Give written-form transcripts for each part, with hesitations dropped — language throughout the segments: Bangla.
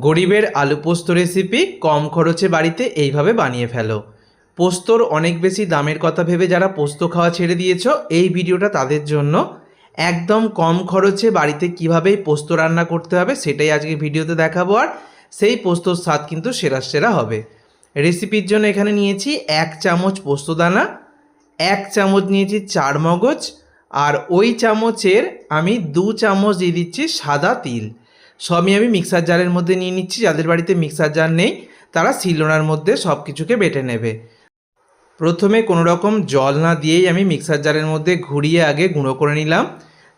গরিবের আলু পোস্ত রেসিপি কম খরচে বাড়িতে এইভাবে বানিয়ে ফেলো। পোস্তর অনেক বেশি দামের কথা ভেবে যারা পোস্ত খাওয়া ছেড়ে দিয়েছো, এই ভিডিওটা তাদের জন্য। একদম কম খরচে বাড়িতে কীভাবে পোস্ত রান্না করতে হবে সেটাই আজকে ভিডিওতে দেখাবো, আর সেই পোস্তর স্বাদ কিন্তু সেরা সেরা হবে। রেসিপির জন্য এখানে নিয়েছি 1 চামচ পোস্তদানা, 1 চামচ নিয়েছি চারমগজ, আর ওই চামচের আমি 2 চামচ দিয়ে দিচ্ছি সাদা তিল। সবই আমি মিক্সার জারের মধ্যে নিয়ে নিচ্ছি। যাদের বাড়িতে মিক্সার জার নেই তারা শিলনোড়ার মধ্যে সব কিছুকে বেটে নেবে। প্রথমে কোনো রকম জল না দিয়েই আমি মিক্সার জারের মধ্যে ঘুরিয়ে আগে গুঁড়ো করে নিলাম।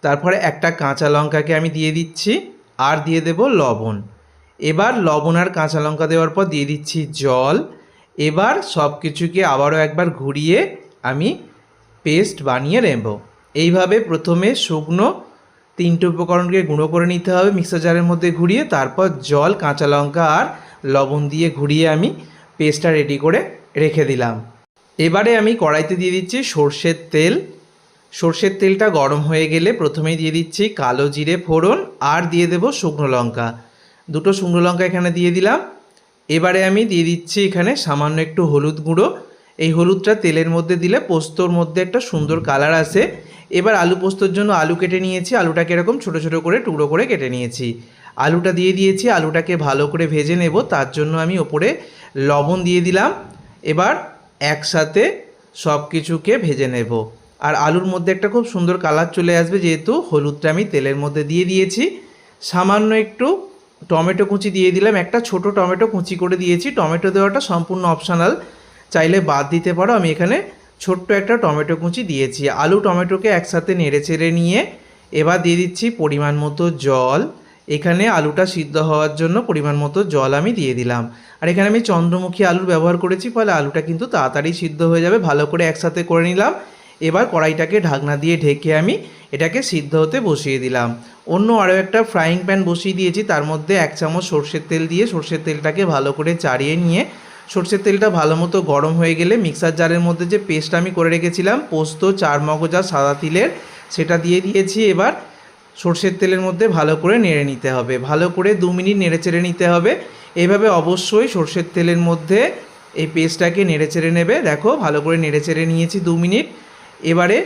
তারপরে একটা কাঁচা লঙ্কাকে আমি দিয়ে দিচ্ছি, আর দিয়ে দেব লবণ। এবার লবণ আর কাঁচা লঙ্কা দেওয়ার পর দিয়ে দিচ্ছি জল। এবার সব কিছুকে আবারও একবার ঘুরিয়ে আমি পেস্ট বানিয়ে নেব। এইভাবে প্রথমে শুকনো 3টে উপকরণকে গুঁড়ো করে নিতে হবে মিক্সার জারের মধ্যে ঘুরিয়ে, তারপর জল, কাঁচা লঙ্কা আর লবণ দিয়ে ঘুরিয়ে আমি পেস্টটা রেডি করে রেখে দিলাম। এবারে আমি কড়াইতে দিয়ে দিচ্ছি সর্ষের তেল। সর্ষের তেলটা গরম হয়ে গেলে প্রথমেই দিয়ে দিচ্ছি কালো জিরে ফোড়ন, আর দিয়ে দেব শুকনো লঙ্কা। 2টো শুকনো লঙ্কা এখানে দিয়ে দিলাম। এবারে আমি দিয়ে দিচ্ছি এখানে সামান্য একটু হলুদ গুঁড়ো। এই হলুদটা তেলের মধ্যে দিলে পোস্তর মধ্যে একটা সুন্দর কালার আসে। এবার আলু পোস্তর জন্য আলু কেটে নিয়েছি। আলুটাকে এরকম ছোটো ছোটো করে টুকরো করে কেটে নিয়েছি। আলুটা দিয়ে দিয়েছি। আলুটাকে ভালো করে ভেজে নেব, তার জন্য আমি ওপরে লবণ দিয়ে দিলাম। এবার একসাথে সব কিছুকে ভেজে নেব। আর আলুর মধ্যে একটা খুব সুন্দর কালার চলে আসবে, যেহেতু হলুদটা আমি তেলের মধ্যে দিয়ে দিয়েছি। সামান্য একটু টমেটো কুচি দিয়ে দিলাম। একটা ছোট টমেটো কুচি করে দিয়েছি। টমেটো দেওয়াটা সম্পূর্ণ অপশনাল, চাইলে বাদ দিতে পারো। আমি এখানে ছোট্ট একটা টমেটো কুচি দিয়েছি। আলু টমেটোকে একসাথে নেড়ে চেড়ে নিয়ে এবার দিয়ে দিচ্ছি পরিমাণ মতো জল। এখানে আলুটা সিদ্ধ হওয়ার জন্য পরিমাণ মতো জল আমি দিয়ে দিলাম। আর এখানে আমি চন্দ্রমুখী আলুর ব্যবহার করেছি, ফলে আলুটা কিন্তু তাড়াতাড়ি সিদ্ধ হয়ে যাবে। ভালো করে একসাথে করে নিলাম। এবার কড়াইটাকে ঢাকনা দিয়ে ঢেকে আমি এটাকে সিদ্ধ হতে বসিয়ে দিলাম। অন্য আরও একটা ফ্রাইং প্যান বসিয়ে দিয়েছি। তার মধ্যে 1 চামচ সর্ষের তেল দিয়ে সর্ষের তেলটাকে ভালো করে চাড়িয়ে নিয়ে, সর্ষের তেলটা ভালো মতো গরম হয়ে গেলে মিক্সার জারের মধ্যে যে পেস্ট আমি করে রেখেছিলাম পোস্ত, চারমগজ আর সাদা তিলের, সেটা দিয়ে দিয়েছি। এবার সর্ষের তেলের মধ্যে ভালো করে নেড়ে নিতে হবে। ভালো করে 2 মিনিট নেড়ে চেড়ে নিতে হবে। এইভাবে অবশ্যই সর্ষের তেলের মধ্যে এই পেস্টটাকে নেড়ে চেড়ে নেবে। দেখো ভালো করে নেড়ে চেড়ে নিয়েছি 2 মিনিট। এবারে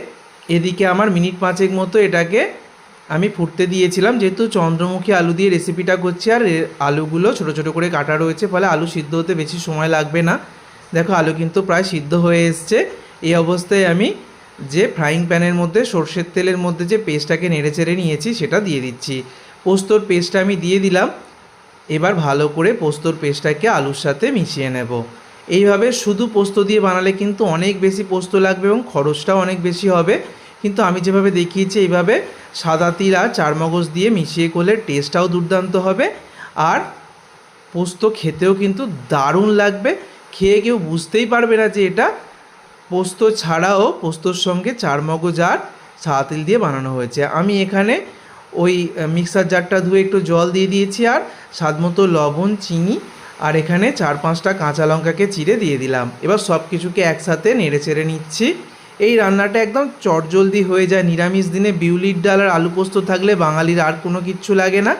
এদিকে আমার মিনিট 5 মতো এটাকে আমি ফুটতে দিয়েছিলাম। যেহেতু চন্দ্রমুখী আলু দিয়ে রেসিপিটা করছি আর আলুগুলো ছোটো ছোটো করে কাটা রয়েছে, ফলে আলু সিদ্ধ হতে বেশি সময় লাগবে না। দেখো আলু কিন্তু প্রায় সিদ্ধ হয়ে এসছে। এই অবস্থায় আমি যে ফ্রাইং প্যানের মধ্যে সর্ষের তেলের মধ্যে যে পেস্টটাকে নেড়ে চেড়ে নিয়েছি সেটা দিয়ে দিচ্ছি। পোস্তর পেস্টটা আমি দিয়ে দিলাম। এবার ভালো করে পোস্তর পেস্টটাকে আলুর সাথে মিশিয়ে নেব। এইভাবে শুধু পোস্ত দিয়ে বানালে কিন্তু অনেক বেশি পোস্ত লাগবে এবং খরচটাও অনেক বেশি হবে। কিন্তু আমি যেভাবে দেখিয়েছি এইভাবে সাদা তিল আর চারমগজ দিয়ে মিশিয়ে করলে টেস্টটাও দুর্দান্ত হবে, আর পোস্ত খেতেও কিন্তু দারুণ লাগবে। খেয়ে কেউ বুঝতেই পারবে না যে এটা পোস্ত ছাড়াও পোস্তর সঙ্গে চারমগজ আর সাদা তিল দিয়ে বানানো হয়েছে। আমি এখানে ওই মিক্সার জারটা ধুয়ে একটু জল দিয়ে দিয়েছি, আর স্বাদমতো লবণ, চিনি, আর এখানে 4-5টা কাঁচা লঙ্কাকে চিড়ে দিয়ে দিলাম। এবার সব কিছুকে একসাথে নেড়ে চেড়ে নিচ্ছি। এই রান্নাটা একদম চটজলদি হয়ে যায়। নিরামিষ দিনে বিউলির ডাল আর আলু পোস্ত থাকলে বাঙালির আর কোনো কিচ্ছু লাগে না।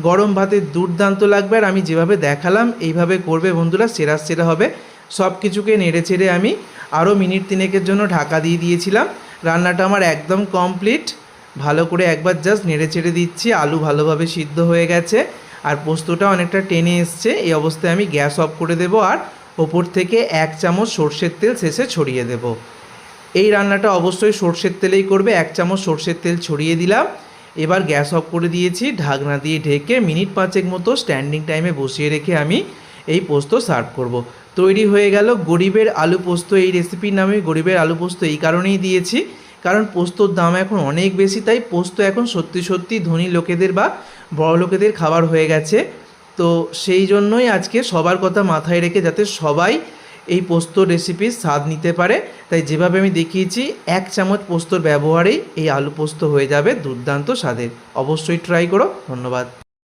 গরম ভাতে দুর্দান্ত লাগবে। আর আমি যেভাবে দেখালাম এইভাবে করবে বন্ধুরা, সেরা সেরা হবে। সব কিছুকে নেড়ে চেড়ে আমি আরও মিনিট 3 জন্য ঢাকা দিয়ে দিয়েছিলাম। রান্নাটা আমার একদম কমপ্লিট। ভালো করে একবার জাস্ট নেড়ে চেড়ে দিচ্ছি। আলু ভালোভাবে সিদ্ধ হয়ে গেছে আর পোস্তটা অনেকটা টেনে এসছে। এই অবস্থায় আমি গ্যাস অফ করে দেব, আর ওপর থেকে 1 চামচ সর্ষের তেল শেষে ছড়িয়ে দেব। এই রান্নাটা অবশ্যই সর্ষের তেলেই করবে। 1 চামচ সর্ষের তেল ছড়িয়ে দিলাম। এবার গ্যাস অফ করে দিয়েছি। ঢাকনা দিয়ে ঢেকে মিনিট 5 মতো স্ট্যান্ডিং টাইমে বসিয়ে রেখে আমি এই পোস্ত সার্ভ করব। তৈরি হয়ে গেল গরিবের আলু পোস্ত। এই রেসিপির নামে গরিবের আলু পোস্ত এই কারণেই দিয়েছি, কারণ পোস্তর দাম এখন অনেক বেশি। তাই পোস্ত এখন সত্যি সত্যি ধনী লোকেদের বা বড় লোকেদের খাবার হয়ে গেছে। তো সেই জন্যই আজকে সবার কথা মাথায় রেখে, যাতে সবাই এই পোস্ত রেসিপির স্বাদ নিতে পারে, তাই যেভাবে আমি দেখিয়েছি 1 চামচ পোস্তর ব্যবহারেই এই আলু পোস্ত হয়ে যাবে দুর্দান্ত স্বাদের। অবশ্যই ট্রাই করো। ধন্যবাদ।